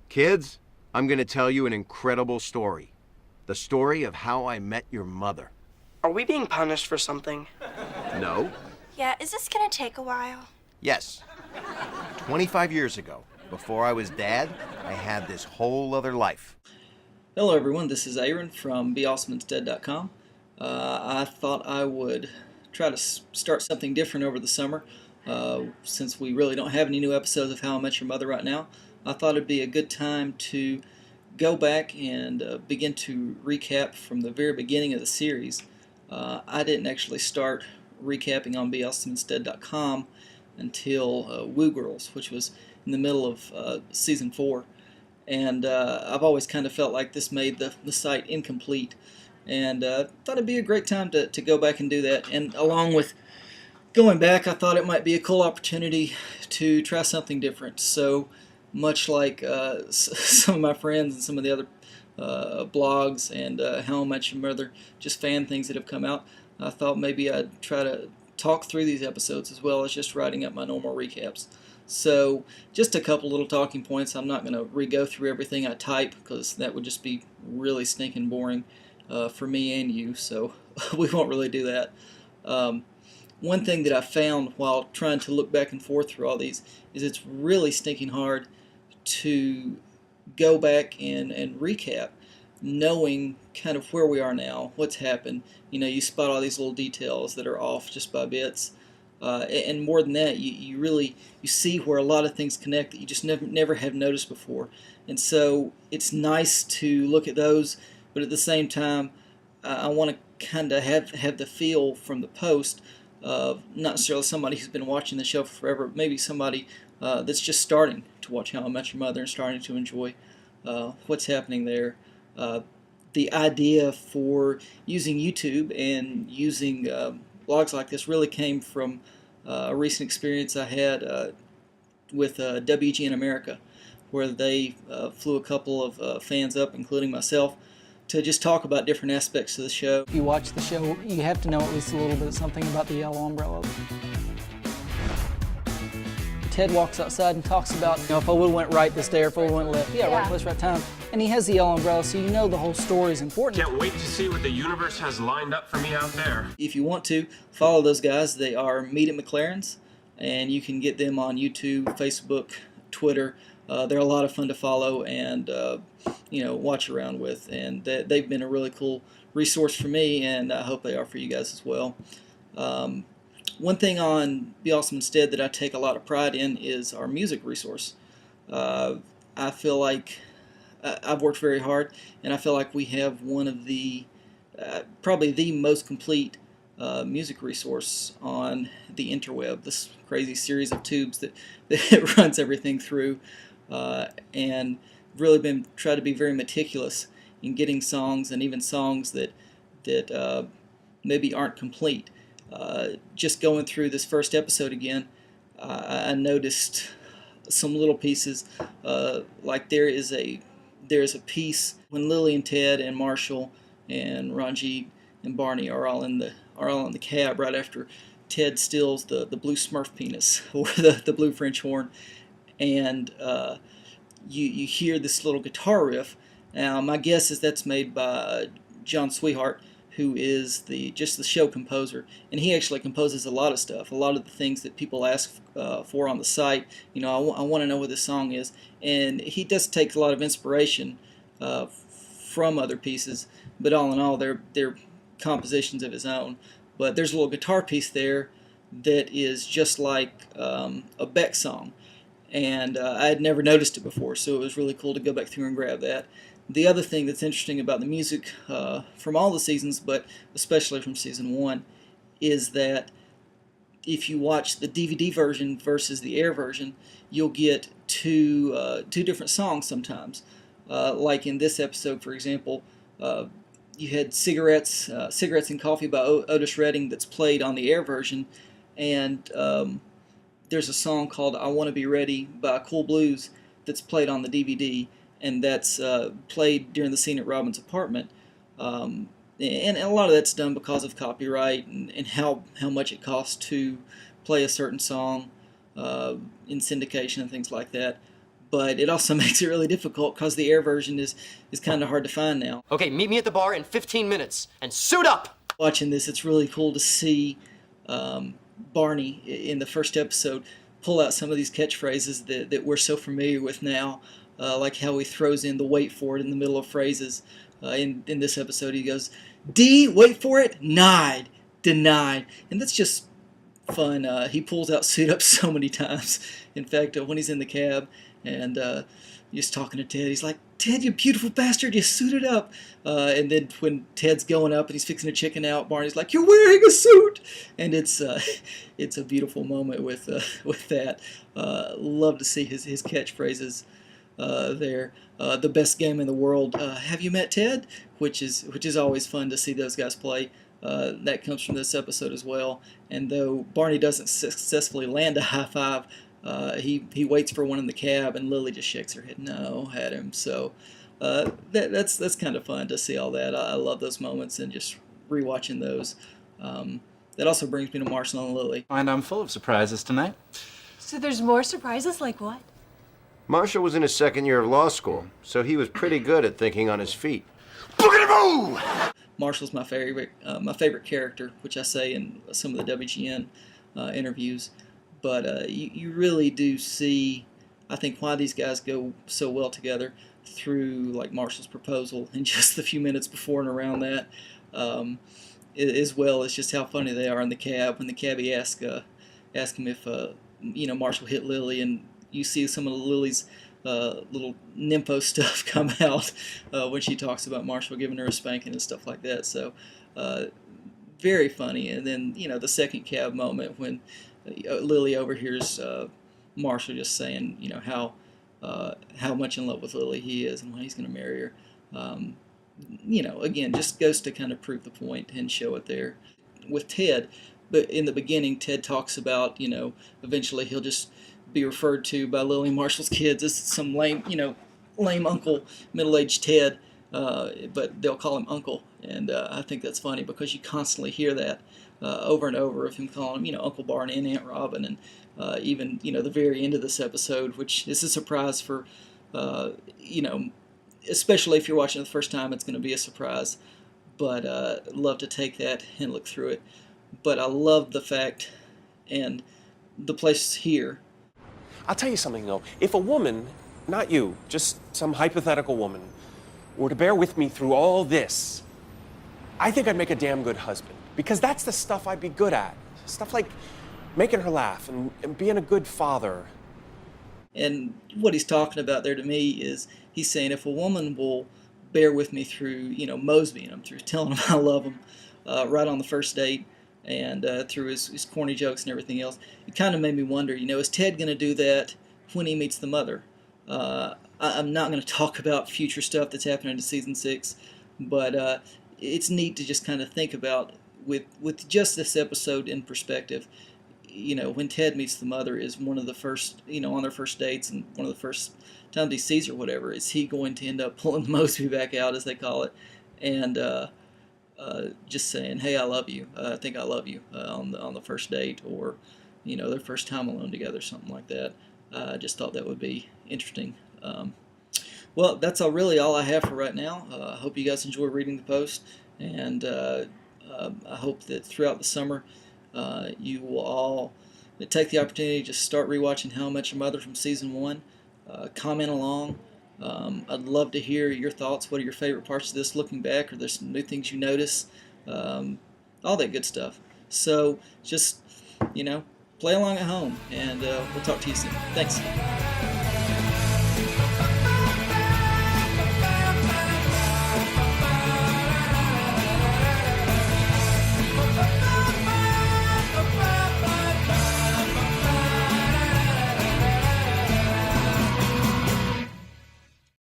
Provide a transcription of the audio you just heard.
Kids, I'm going to tell you an incredible story. The story of how I met your mother. Are we being punished for something? No? Yeah, is this gonna take a while? Yes. 25 years ago, before I was dad, I had this whole other life. Hello everyone, this is Aaron from BeAwesomeInstead.com. I thought I would try to start something different over the summer. Since we really don't have any new episodes of How I Met Your Mother right now, I thought it'd be a good time to go back and begin to recap from the very beginning of the series. I didn't actually start recapping on BeAwesomeInstead.com until Woo Girls, which was in the middle of season 4. And I've always kind of felt like this made the site incomplete, and thought it'd be a great time to go back and do that. And along with going back, I thought it might be a cool opportunity to try something different. So much like some of my friends and some of the other blogs and How I Met Your Mother, just fan things that have come out, I thought maybe I'd try to talk through these episodes as well as just writing up my normal recaps. So just a couple little talking points. I'm not going to re-go through everything I type because that would just be really stinking boring for me and you, so we won't really do that. One thing that I found while trying to look back and forth through all these is it's really stinking hard to go back and recap knowing kind of where we are now, what's happened. You know, you spot all these little details that are off just by bits. And more than that, you really see where a lot of things connect that you just never have noticed before. And so it's nice to look at those, but at the same time, I want to kind of have the feel from the post of not necessarily somebody who's been watching the show for forever, but maybe somebody that's just starting to watch How I Met Your Mother and starting to enjoy what's happening there. The idea for using YouTube and using blogs like this really came from a recent experience I had with WGN America, where they flew a couple of fans up, including myself, to just talk about different aspects of the show. If you watch the show, you have to know at least a little bit something about the yellow umbrella. Ted walks outside and talks about, you know, if I would have went right this day or if I would have went left. Yeah, right place, right time. And he has the yellow umbrella, so you know the whole story is important. Can't wait to see what the universe has lined up for me out there. If you want to, follow those guys. They are Meet at McLaren's, and you can get them on YouTube, Facebook, Twitter. They're a lot of fun to follow and you know, watch around with, and they've been a really cool resource for me, and I hope they are for you guys as well. One thing on Be Awesome Instead that I take a lot of pride in is our music resource. I feel like I've worked very hard, and I feel like we have one of the probably the most complete music resource on the interweb, this crazy series of tubes that it runs everything through, and really been try to be very meticulous in getting songs, and even songs that maybe aren't complete. Just going through this first episode again, I noticed some little pieces, like there is a piece when Lily and Ted and Marshall and Ranjit and Barney are all in the cab right after Ted steals the blue Smurf penis or the blue French horn, and you hear this little guitar riff. Now my guess is that's made by John Sweetheart, who is just the show composer, and he actually composes a lot of stuff, a lot of the things that people ask for on the site. You know, I want to know what this song is, and he does take a lot of inspiration from other pieces, but all in all, they're compositions of his own. But there's a little guitar piece there that is just like a Beck song, and I had never noticed it before, so it was really cool to go back through and grab that. The other thing that's interesting about the music from all the seasons, but especially from season 1, is that if you watch the DVD version versus the air version, you'll get two different songs sometimes. Like in this episode, for example, you had Cigarettes and Coffee by Otis Redding that's played on the air version, and there's a song called I Want to Be Ready by Cool Blues that's played on the DVD, and that's played during the scene at Robin's apartment. And a lot of that's done because of copyright and how much it costs to play a certain song in syndication and things like that. but it also makes it really difficult because the air version is kind of hard to find now. Okay, meet me at the bar in 15 minutes and suit up! Watching this, it's really cool to see Barney in the first episode pull out some of these catchphrases that we're so familiar with now, like how he throws in the wait for it in the middle of phrases. In this episode, he goes, D, wait for it, nied, denied. And that's just fun. He pulls out suit up so many times. In fact, when he's in the cab and just talking to Ted, he's like, Ted, you beautiful bastard, you suited up. And then when Ted's going up and he's fixing to chicken out, Barney's like, you're wearing a suit. And it's a beautiful moment with that. Love to see his catchphrases there. The best game in the world. Have you met Ted? Which is always fun to see those guys play. That comes from this episode as well. And though Barney doesn't successfully land a high five, he waits for one in the cab, and Lily just shakes her head no at him. So that's kind of fun to see all that. I love those moments and just rewatching those. That also brings me to Marshall and Lily. And I'm full of surprises tonight. So there's more surprises, like what? Marshall was in his second year of law school, so he was pretty good at thinking on his feet. Marshall's my favorite character, which I say in some of the WGN interviews. But you really do see, I think, why these guys go so well together through like Marshall's proposal and just the few minutes before and around that, as well as just how funny they are in the cab when the cabbie asks him if Marshall hit Lily, and you see some of Lily's little nympho stuff come out when she talks about Marshall giving her a spanking and stuff like that. So very funny. And then the second cab moment when Lily overhears Marshall just saying how much in love with Lily he is and when he's going to marry her. Again, just goes to kind of prove the point and show it there. With Ted, but in the beginning, Ted talks about eventually he'll just be referred to by Lily and Marshall's kids as some lame uncle, middle-aged Ted, but they'll call him Uncle, and I think that's funny because you constantly hear that over and over of him calling him, Uncle Barney and Aunt Robin, and even the very end of this episode, which is a surprise for especially if you're watching it the first time, it's going to be a surprise, but love to take that and look through it. But I love the fact and the place here. I'll tell you something, though. If a woman, not you, just some hypothetical woman, were to bear with me through all this, I think I'd make a damn good husband. Because that's the stuff I'd be good at. Stuff like making her laugh and being a good father. And what he's talking about there to me is he's saying if a woman will bear with me through, Mosbying him, through telling him I love him right on the first date, and through his corny jokes and everything else, it kind of made me wonder, is Ted going to do that when he meets the mother? I'm not going to talk about future stuff that's happening in Season 6, but it's neat to just kind of think about, with just this episode in perspective, when Ted meets the mother is one of the first, on their first dates and one of the first times he sees her, whatever, is he going to end up pulling Mosby back out, as they call it, and just saying, hey, I love you. I think I love you on the first date, or their first time alone together, something like that. I just thought that would be interesting. Well, that's really all I have for right now. I hope you guys enjoy reading the post, and I hope that throughout the summer you will all take the opportunity to just start rewatching How I Met Your Mother from Season 1. Comment along. I'd love to hear your thoughts. What are your favorite parts of this looking back? Are there some new things you notice? All that good stuff. So just, play along at home, and we'll talk to you soon. Thanks.